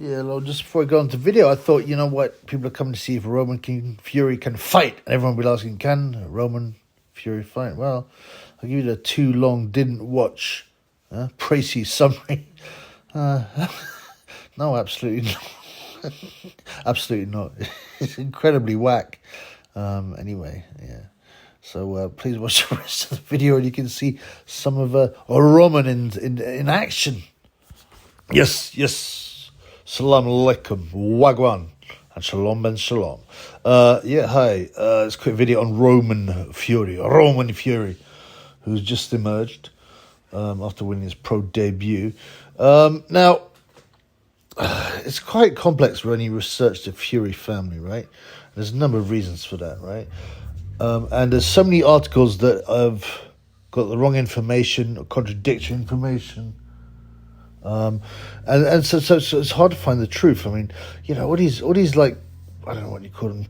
Yeah, well, just before I go on to video, I thought, you know what? People are coming to see if Roman King Fury can fight. And everyone will be asking, can Roman Fury fight? Well, I'll give you the too long didn't watch précis summary. No, absolutely not. Absolutely not. It's incredibly whack. Anyway, yeah. So please watch the rest of the video and you can see some of Roman in action. Yes. Salam alaikum, wagwan, and shalom ben shalom. Hi. It's a quick video on Roman Fury, who's just emerged after winning his pro debut. Now, it's quite complex when you research the Fury family, right? There's a number of reasons for that, right? And there's so many articles that have got the wrong information or contradictory information. And so it's hard to find the truth. I mean, you know, all these like, I don't know what you call them.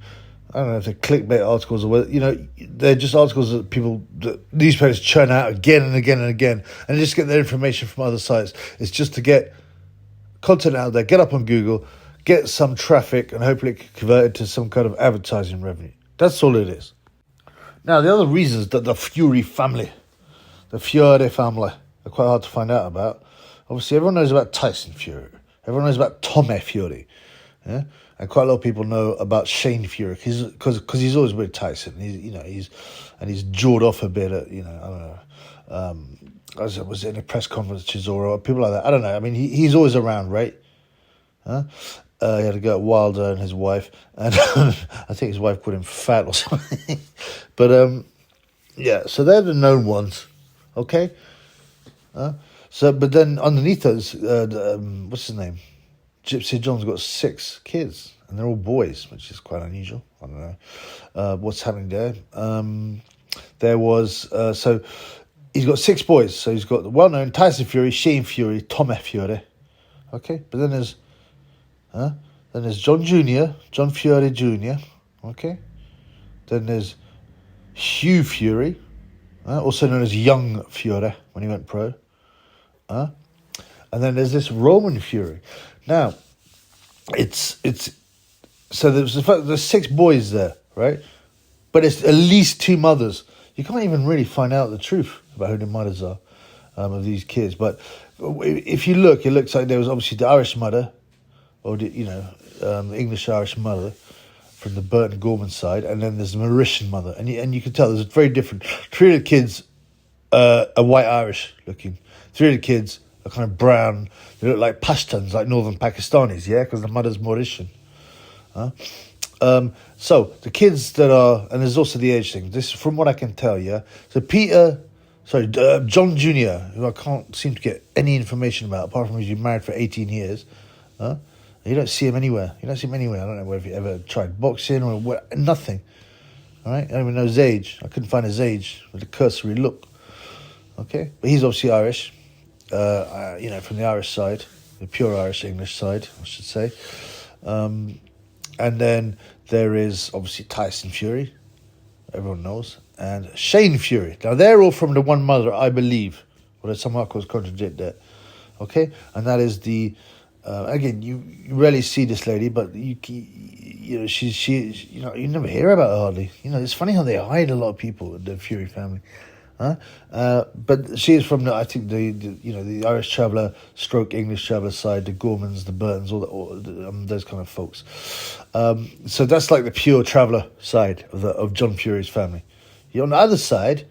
I don't know if they're clickbait articles or whether, you know, they're just articles that newspapers churn out again and again and again, and just get their information from other sites. It's just to get content out there, get up on Google, get some traffic, and hopefully it can convert it to some kind of advertising revenue. That's all it is. Now, the other reasons that the Fury family are quite hard to find out about. Obviously, everyone knows about Tyson Fury. Everyone knows about Tommy Fury. Yeah? And quite a lot of people know about Shane Fury because he's always with Tyson. He's jawed off a bit at, I don't know, was it in a press conferences or people like that? I don't know. I mean, he's always around, right? He had to go at Wilder and his wife, and I think his wife called him fat or something. But yeah, so they're the known ones, okay? But then underneath those, what's his name? Gypsy John's got 6 kids, and they're all boys, which is quite unusual. I don't know what's happening there. There was so he's got 6 boys. So he's got the well-known Tyson Fury, Shane Fury, Tommy Fury. Okay, but then there's John Fury Jr. Okay, then there's Hugh Fury, also known as Young Fury when he went pro. And then there's this Roman Fury. Now, it's so there's 6 boys there, right? But it's at least 2 mothers. You can't even really find out the truth about who the mothers are of these kids. But if you look, it looks like there was obviously the Irish mother, or the English Irish mother from the Burton Gorman side, and then there's the Mauritian mother, and you can tell there's very different. 3 of the kids are white Irish looking. 3 of the kids are kind of brown. They look like Pashtuns, like northern Pakistanis, yeah, because the mother's Mauritian. So the kids that are, and there's also the age thing. This, from what I can tell, yeah. So John Jr., who I can't seem to get any information about, apart from he's been married for 18 years. You don't see him anywhere. I don't know whether he ever tried boxing or what, nothing. All right, I don't even know his age. I couldn't find his age with a cursory look. Okay, but he's obviously Irish. From the Irish side, the pure Irish English side, I should say. And then there is obviously Tyson Fury, everyone knows, and Shane Fury. Now they're all from the one mother, I believe. Although some articles contradict that. Okay, and that is the again, you rarely see this lady, but you never hear about her hardly. It's funny how they hide a lot of people in the Fury family. But she is from the Irish Traveller / English Traveller side, the Gormans, the Burtons, all those kind of folks. So that's like the pure Traveller side of John Fury's family. On the other side,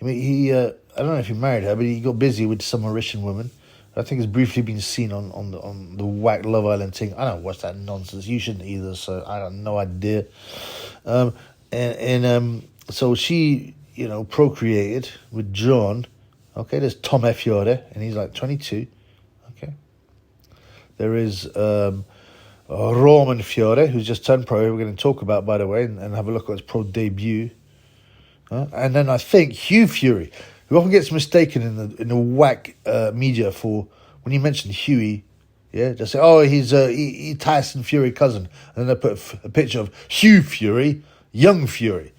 I mean, I don't know if he married her, but he got busy with some Mauritian woman. I think it's briefly been seen on the whack Love Island thing. I don't watch that nonsense. You shouldn't either, so I have no idea. So she, procreated with John. Okay, there's Tommy Fury, and he's like 22. Okay. There is Roman Fury, who's just turned pro, we're going to talk about, by the way, and have a look at his pro debut. And then I think Hugh Fury, who often gets mistaken in the whack media for, when you mention Huey, yeah, they say, oh, he's Tyson Fury cousin. And then they put a picture of Hugh Fury, Young Fury.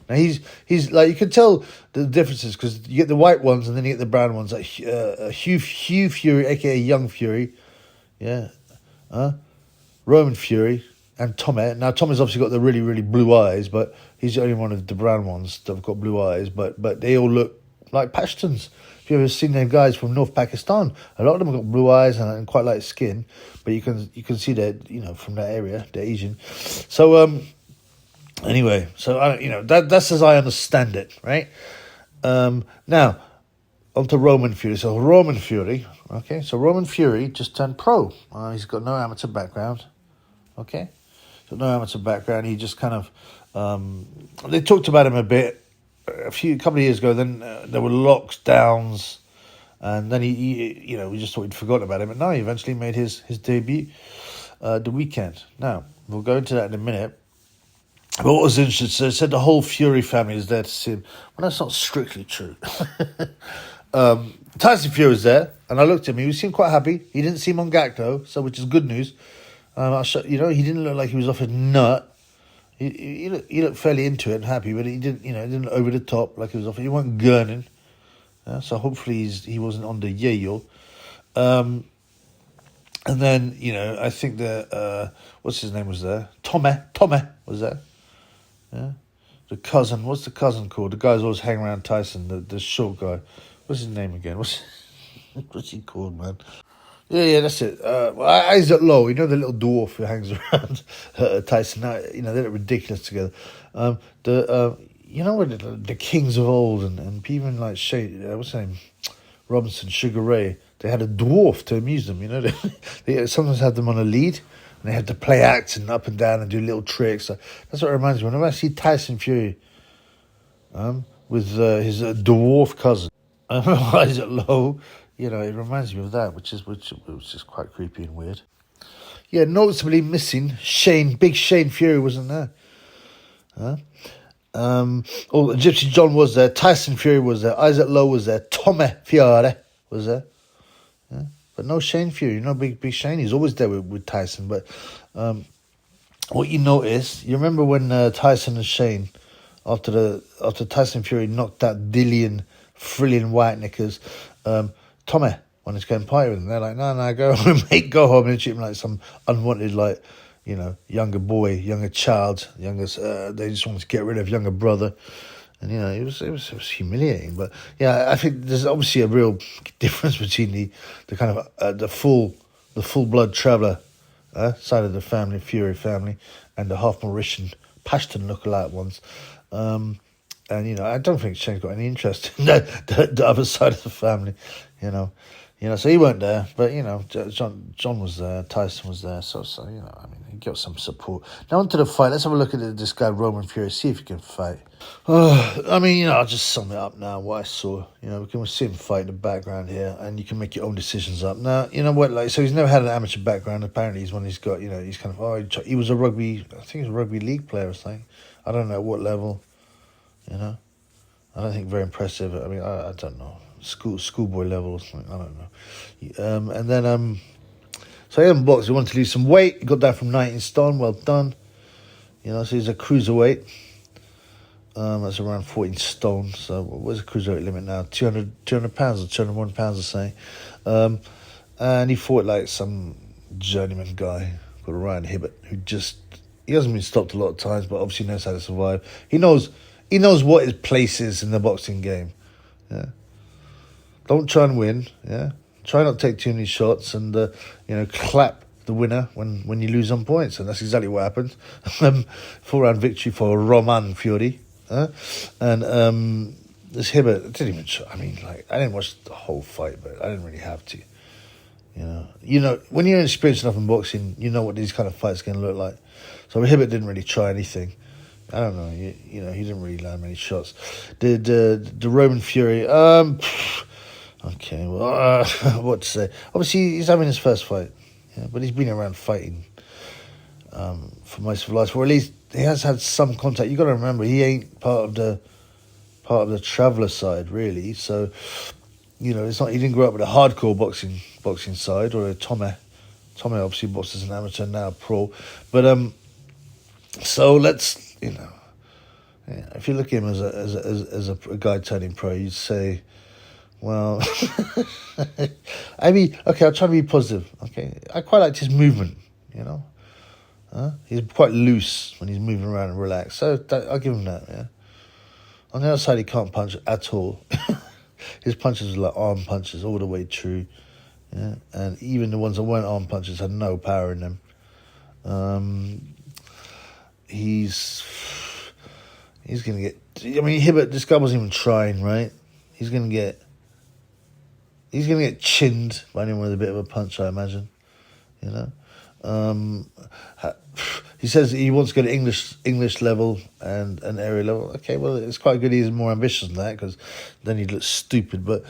Now he's like, you can tell the differences because you get the white ones and then you get the brown ones, like Hugh Fury, aka Young Fury, yeah, Roman Fury, and Tommy. Now Tommy's obviously got the really, really blue eyes, but he's the only one of the brown ones that have got blue eyes. But they all look like Pashtuns. If you've ever seen them guys from North Pakistan, a lot of them have got blue eyes and quite light skin, but you can see that, you know, from that area, they're Asian. So anyway, so you know, that's as I understand it, right? Now on to Roman Fury. So Roman Fury, okay. So Roman Fury just turned pro. He's got no amateur background, okay. So no amateur background. He just kind of they talked about him a bit a couple of years ago. Then there were lockdowns, and then he you know, we just thought he'd forgotten about him. But now he eventually made his debut the weekend. Now we'll go into that in a minute. But what was interesting, so it said the whole Fury family is there to see him. Well, that's not strictly true. Tyson Fury was there, and I looked at him. He seemed quite happy. He didn't seem on gack though, so which is good news. You know, he didn't look like he was off a nut. He looked fairly into it and happy, but he didn't, you know, he didn't look over the top like he was off. He wasn't gurning, so hopefully he wasn't on the yayo. And then, you know, I think what's his name was there? Tommy was there. Yeah, the cousin. What's the cousin called? The guy's always hanging around Tyson. The short guy. What's his name again? What's he called, man? Yeah, that's it. Isaac Lowe, you know, the little dwarf who hangs around Tyson. You know, they look ridiculous together. You know, the kings of old and even like what's his name, Robinson, Sugar Ray. They had a dwarf to amuse them. You know, they sometimes had them on a lead, and they had to play acts and up and down and do little tricks. So that's what it reminds me. Whenever I see Tyson Fury, with his dwarf cousin, Isaac Lowe, you know, it reminds me of that, which is quite creepy and weird. Yeah, noticeably missing Big Shane Fury wasn't there. Gypsy John was there, Tyson Fury was there, Isaac Lowe was there, Tommy Fury was there. Yeah? But no Shane Fury, no Big Shane. He's always there with Tyson. But what you notice, you remember when Tyson and Shane, after Tyson Fury knocked out Dillian, Frillian White Knickers, Tommy wanted to go and party with him. They're like, no, go home, mate, go home, and treat him like some unwanted, like, you know, younger boy, younger child, they just wanted to get rid of younger brother. And, you know, it was humiliating. But, yeah, I think there's obviously a real difference between the kind of, the full-blood traveller side of the family, Fury family, and the half Mauritian Pashtun lookalike ones. And, you know, I don't think Shane's got any interest in the other side of the family, you know. So he weren't there, but, you know, John was there, Tyson was there, so you know, I mean, he got some support. Now onto the fight. Let's have a look at this guy, Roman Fury, see if he can fight. I mean, you know, I'll just sum it up now, what I saw. You know, we can see him fight in the background here, and you can make your own decisions up. Now, you know what, like, so he's never had an amateur background. Apparently he's one he's got, you know, he's kind of, he was a rugby league player or something. I don't know what level, you know. I don't think very impressive. I mean, I don't know. Schoolboy level or something. I don't know. And then, so he hadn't boxed. He wanted to lose some weight. He got down from 19 stone. Well done. You know, so he's a cruiserweight. That's around 14 stone. So what's the cruiserweight limit now? 200 pounds or 201 pounds or something. And he fought like some journeyman guy called Ryan Hibbert, he hasn't been stopped a lot of times, but obviously knows how to survive. He knows what his place is in the boxing game. Yeah. Don't try and win. Yeah. Try not to take too many shots and you know, clap the winner when you lose on points, and that's exactly what happened. 4-round victory for Roman Fury. And this Hibbert, I didn't even. I mean, like, I didn't watch the whole fight, but I didn't really have to. You know, when you're experienced enough in boxing, you know what these kind of fights are going to look like. So Hibbert didn't really try anything. I don't know. You know, he didn't really land many shots. The Roman Fury. Okay, well, what to say? Obviously, he's having his first fight, yeah, but he's been around fighting for most of his life, or at least he has had some contact. You got to remember, he ain't part of the traveller side, really. So, you know, it's not. He didn't grow up with a hardcore boxing side, or a Tommy. Tommy obviously boxes as an amateur, now pro. But so let's, you know, yeah, if you look at him as a guy turning pro, you'd say, Well, I mean, okay, I'll try to be positive. Okay, I quite liked his movement. You know, he's quite loose when he's moving around and relaxed. So I'll give him that. Yeah. On the other side, he can't punch at all. His punches are like arm punches all the way through. Yeah, and even the ones that weren't arm punches had no power in them. He's gonna get. I mean, Hibbert. This guy wasn't even trying, right? He's gonna get chinned by anyone with a bit of a punch, I imagine. You know. He says he wants to go to English level and area level. Okay, well, it's quite good he's more ambitious than that, because then he'd look stupid. But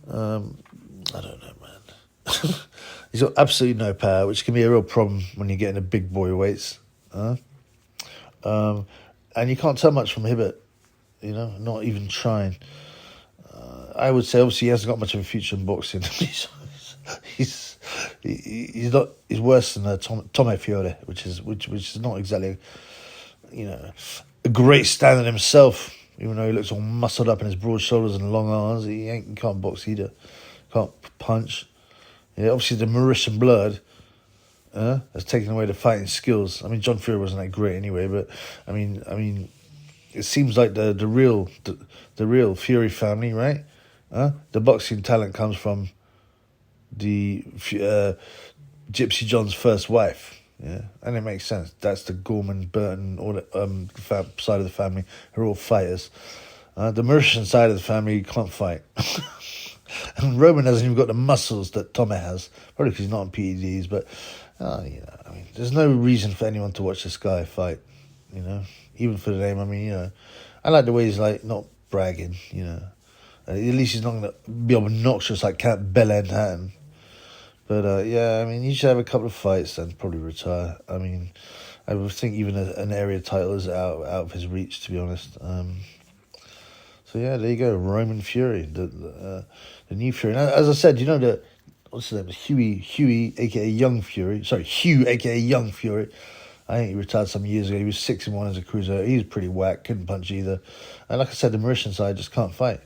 I don't know, man. He's got absolutely no power, which can be a real problem when you're getting a big boy weights. And you can't tell much from Hibbert, you know, not even trying. I would say, obviously, he hasn't got much of a future in boxing. He's worse than Tommy Fiore, which is not exactly, you know, a great standard himself. Even though he looks all muscled up in his broad shoulders and long arms, he can't box either, can't punch. Yeah, obviously the Mauritian blood has taken away the fighting skills. I mean, John Fury wasn't that great anyway, but I mean, it seems like the real Fury family, right? The boxing talent comes from the Gypsy John's first wife, yeah, and it makes sense. That's the Gorman, Burton, all the side of the family are all fighters. The Mauritian side of the family can't fight, and Roman hasn't even got the muscles that Tommy has. Probably because he's not on PEDs, but you know, I mean, there's no reason for anyone to watch this guy fight. You know, even for the name. I mean, you know, I like the way he's like not bragging. You know. At least he's not going to be obnoxious like Count Bell-End Hatton. But, yeah, I mean, he should have a couple of fights and probably retire. I mean, I would think even an area title is out of his reach, to be honest. So, yeah, there you go. Roman Fury, the new Fury. Now, as I said, you know, what's his name? Huey, a.k.a. Young Fury. Sorry, Hugh, a.k.a. Young Fury. I think he retired some years ago. He was 6-1 as a cruiser. He was pretty whack, couldn't punch either. And like I said, the Mauritian side just can't fight.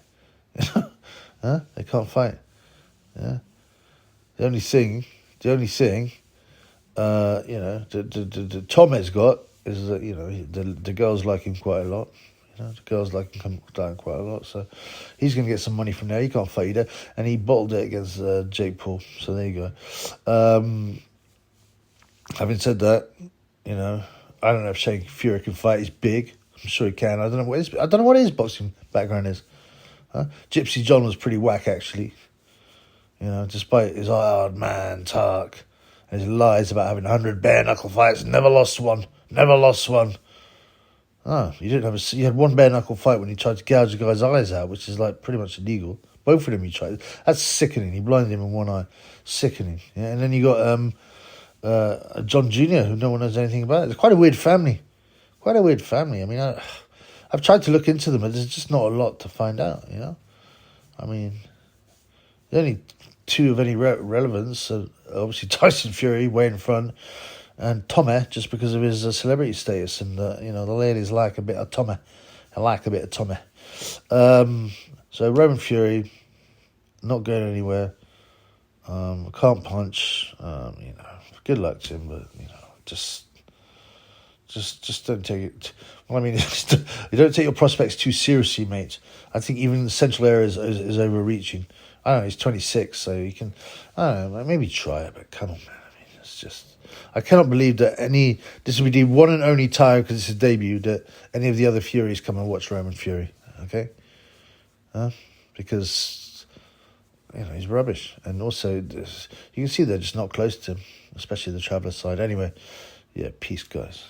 They can't fight. Yeah. The only thing, you know, the Tom has got is that, you know, the girls like him quite a lot. You know, the girls like him down quite a lot. So he's going to get some money from there. He can't fight either, and he bottled it against Jake Paul. So there you go. Having said that, you know, I don't know if Shane Fury can fight. He's big. I'm sure he can. I don't know what his boxing background is. Gypsy John was pretty whack, actually. You know, despite his hard man talk and his lies about having 100 bare knuckle fights, never lost one. Oh, you had one bare knuckle fight when he tried to gouge a guy's eyes out, which is like pretty much illegal. Both of them he tried. That's sickening. He blinded him in one eye. Sickening. Yeah, and then you got John Jr., who no one knows anything about. It's quite a weird family. I mean, I've tried to look into them, but there's just not a lot to find out, you know? I mean, the only two of any relevance are obviously Tyson Fury, way in front, and Tommy, just because of his celebrity status. And, you know, the ladies like a bit of Tommy. So Roman Fury, not going anywhere, can't punch, you know, good luck to him, but, you know, just don't take it. Well, I mean, you don't take your prospects too seriously, mate. I think even the central area is overreaching. I don't know, he's 26, so you can, I don't know, maybe try it, but come on, man. I mean, it's just, I cannot believe that this will be the one and only time, because it's his debut, that any of the other Furies come and watch Roman Fury, okay? Because, you know, he's rubbish. And also, you can see they're just not close to him, especially the Traveller side. Anyway, yeah, peace, guys.